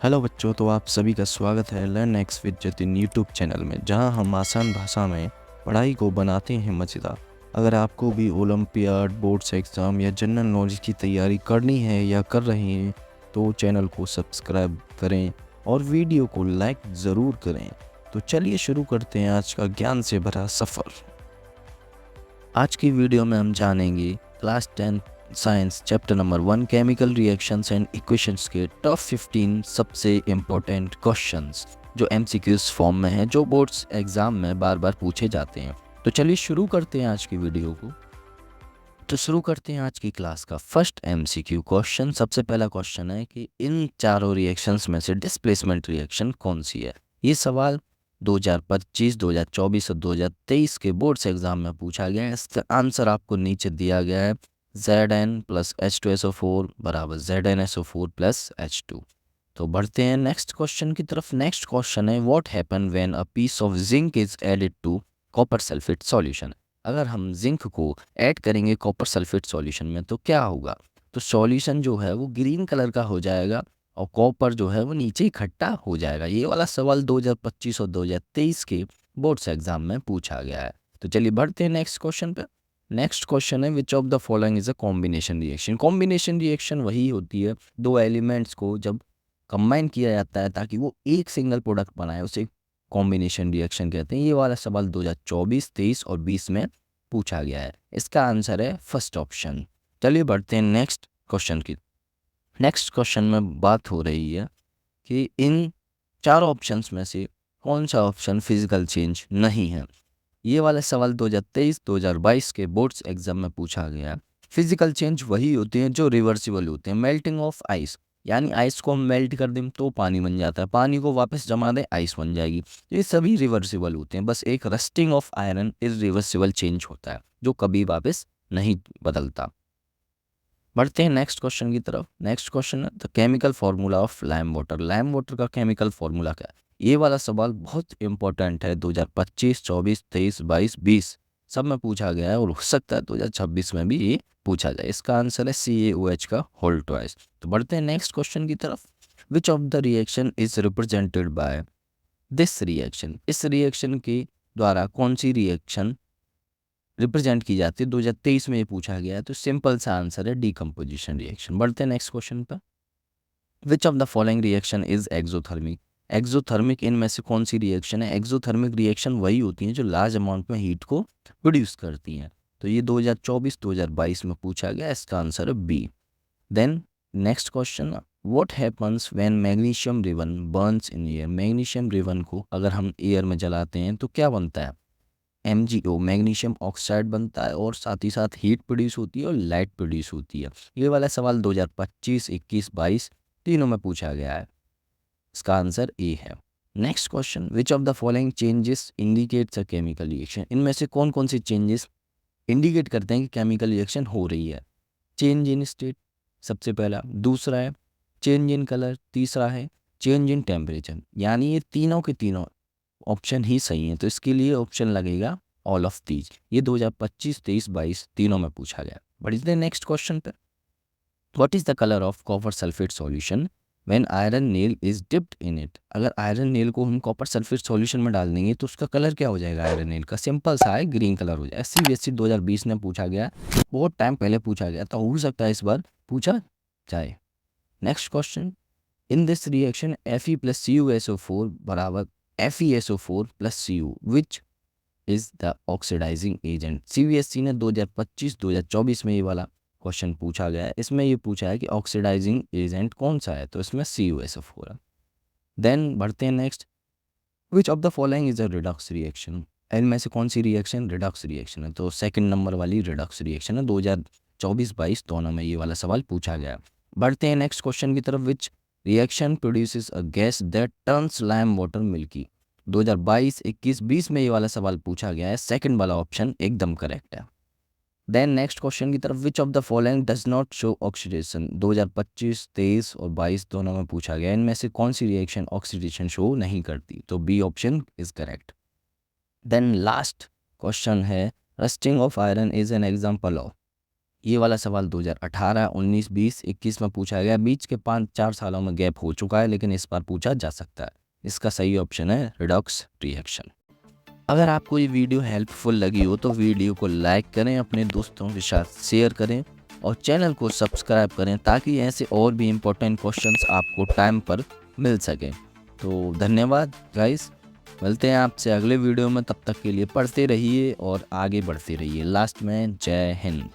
Hello बच्चों, तो आप सभी का स्वागत है learn x with Jatin YouTube channel में, जहां हम आसान भाषा में पढ़ाई को बनाते हैं मज़ेदार। अगर आपको भी ओलंपियाड, बोर्ड्स एग्ज़ाम या जनरल नॉलेज की तैयारी करनी है या कर रहे हैं, तो चैनल को सब्सक्राइब करें और वीडियो को लाइक ज़रूर करें। तो चलिए शुरू करते हैं आज का ज्ञान से भरा सफ़र। आज की वीडियो में हम जानेंगे class 10 science chapter number 1 chemical reactions and equations के टॉप 15 सबसे इम्पोर्टेंट क्वेश्चंस जो एमसीक्यूज फॉर्म में हैं, जो बोर्ड्स एग्जाम में बार बार पूछे जाते हैं। तो चलिए शुरू करते हैं आज की वीडियो को। तो शुरू करते हैं आज की क्लास का फर्स्ट एमसीक्यू क्वेश्चन। सबसे पहला क्वेश्चन है कि इन चारों रिएक्शंस में से डिस्प्लेसमेंट रिएक्शन कौन सी है। ये सवाल 2025, 2024 और 2023 के बोर्ड्स एग्जाम में पूछा गया है। इसका आंसर आपको नीचे दिया गया है। Zn प्लस H2SO4 बराबर ZnSO4 प्लस H2। तो बढ़ते हैं नेक्स्ट क्वेश्चन की तरफ। नेक्स्ट क्वेश्चन है what happen when a piece of zinc is added to copper sulphate solution. अगर हम जिंक को ऐड करेंगे कॉपर सल्फेट सॉल्यूशन में तो क्या होगा। तो सॉल्यूशन जो है वो ग्रीन कलर का हो जाएगा और कॉपर जो है वो नीचे इकट्ठा हो जाएगा। ये वाला सवाल 2025 और 2023 के बोर्ड्स एग्जाम में पूछा गया है। तो चलिए बढ़ते हैं नेक्स्ट क्वेश्चन पे। नेक्स्ट क्वेश्चन है which of the following is a combination reaction. Combination reaction वही होती है दो एलिमेंट्स को जब कंबाइन किया जाता है ताकि वो एक सिंगल प्रोडक्ट बनाए, उसे कॉम्बिनेशन रिएक्शन कहते हैं। ये वाला सवाल 2024, 23 और 20 में पूछा गया है। इसका आंसर है फर्स्ट ऑप्शन। चलिए बढ़ते हैं नेक्स्ट क्वेश्चन की। नेक्स्ट क्वेश्चन में बात हो रही है कि इन चारों ऑप्शंस में से कौन सा ऑप्शन फिजिकल चेंज नहीं है। ये वाला सवाल 2023, 2022 के बोर्ड्स एग्जाम में पूछा गया है। फिजिकल चेंज वही होते हैं जो रिवर्सिबल होते हैं। मेल्टिंग ऑफ आइस, यानी आइस को हम मेल्ट कर दें तो पानी बन जाता है, पानी को वापस जमा दें आइस बन जाएगी। ये सभी रिवर्सिबल होते हैं। बस एक rusting of iron irreversible change होता है जो कभी वापस नहीं बदलता। बढ़ते हैं नेक्स्ट क्वेश्चन की तरफ। नेक्स्ट क्वेश्चन है the chemical formula of lime water. Lime water का केमिकल फार्मूला क्या है। ये वाला सवाल बहुत इंपॉर्टेंट है। 2025, 24, 23, 22, 20 सब में पूछा गया है और हो सकता है 2026 में भी ये पूछा जाए। इसका आंसर है CaOH का होल ट्वाइस। तो बढ़ते हैं नेक्स्ट क्वेश्चन की तरफ। Which of the reaction is represented by this reaction. इस रिएक्शन के द्वारा कौन सी रिएक्शन रिप्रेजेंट की जाती है। 2023 में ये पूछा गया है। तो सिंपल सा आंसर है डीकम्पोजिशन रिएक्शन। बढ़ते हैं नेक्स्ट क्वेश्चन पर। Which of the following reaction is exothermic. Exothermic इनमें से कौन सी रिएक्शन है। एक्सोथर्मिक रिएक्शन वही होती हैं जो लार्ज अमाउंट में हीट को प्रोड्यूस करती हैं। तो ये 2024, 2022 में पूछा गया। इसका आंसर है B. Then next question, what happens when magnesium ribbon burns in air. Magnesium ribbon को अगर हम एयर में जलाते हैं तो क्या बनता है। MgO मैग्नीशियम ऑक्साइड बनता है और साथ ही साथ हीट प्रोड्यूस होती है और लाइट प्रोड्यूस होती है। ये वाला सवाल 2025, 21, 22 तीनों में पूछा गया है। इसका आंसर ए है। Next question, which of the following changes indicates a chemical reaction. इनमें से कौन कौन से चेंजेस इंडिकेट करते हैं कि केमिकल रिएक्शन हो रही है। चेंज इन स्टेट सबसे पहला, दूसरा है चेंज इन कलर, तीसरा है चेंज इन टेम्परेचर। यानी ये तीनों के तीनों ऑप्शन ही सही है। तो इसके लिए ऑप्शन लगेगा ऑल ऑफ दीज। ये 2025, 23, 22 तीनों में पूछा गया। बढ़ते हैं नेक्स्ट क्वेश्चन पे। What is the colour of copper sulphate solution when iron nail is dipped in it. अगर आयरन नेल को हम कॉपर सल्फेट सॉल्यूशन में डाल देंगे तो उसका कलर क्या हो जाएगा। आयरन नेल का सिंपल सा है ग्रीन कलर हो जाएगा। CBSE 2020 में पूछा गया, बहुत टाइम पहले पूछा गया, तो हो सकता है इस बार पूछा जाए। Next question, in this reaction Fe plus CuSO4 बराबर FeSO4 plus Cu which is the oxidising agent. CBSE ने 2025, 2024 में ये वाला क्वेश्चन पूछा गया है। इसमें ये पूछा है कि ऑक्सीडाइजिंग एजेंट कौन सा है, तो इसमें CuSO4 है। देन बढ़ते हैं next, which of the following is a Redux reaction. इनमें से कौन सी रिएक्शन रिडक्स रिएक्शन है। तो सेकंड नंबर वाली रिडक्स रिएक्शन है। 2024-22 दोनों में ये वाला सवाल पूछा गया है। बढ़ते हैं नेक्स्ट क्वेश्चन की तरफ। Which reaction produces a gas that turns lime water milky. 2022, 21, 20 में ये वाला सवाल पूछा गया है। सेकंड वाला ऑप्शन एकदम करेक्ट है। देन नेक्स्ट क्वेश्चन की तरफ, which of the following does not show oxidation. 2025, 23 और 22 दोनों में पूछा गया। इनमें से कौन सी रिएक्शन ऑक्सीडेशन शो नहीं करती। तो B option is correct. Then last question है rusting of iron is an example of. ये वाला सवाल 2018, 19, 20, 21 में पूछा गया। बीच के 5-4 सालों में गैप हो चुका है, लेकिन इस बार पूछा जा सकता है। इसका सही ऑप्शन है रिडॉक्स रिएक्शन। अगर आपको ये वीडियो हेल्पफुल लगी हो तो वीडियो को लाइक करें, अपने दोस्तों के साथ शेयर करें और चैनल को सब्सक्राइब करें ताकि ऐसे और भी इम्पोर्टेंट क्वेश्चंस आपको टाइम पर मिल सकें। तो धन्यवाद गाइस, मिलते हैं आपसे अगले वीडियो में। तब तक के लिए पढ़ते रहिए और आगे बढ़ते रहिए। लास्ट में जय हिंद।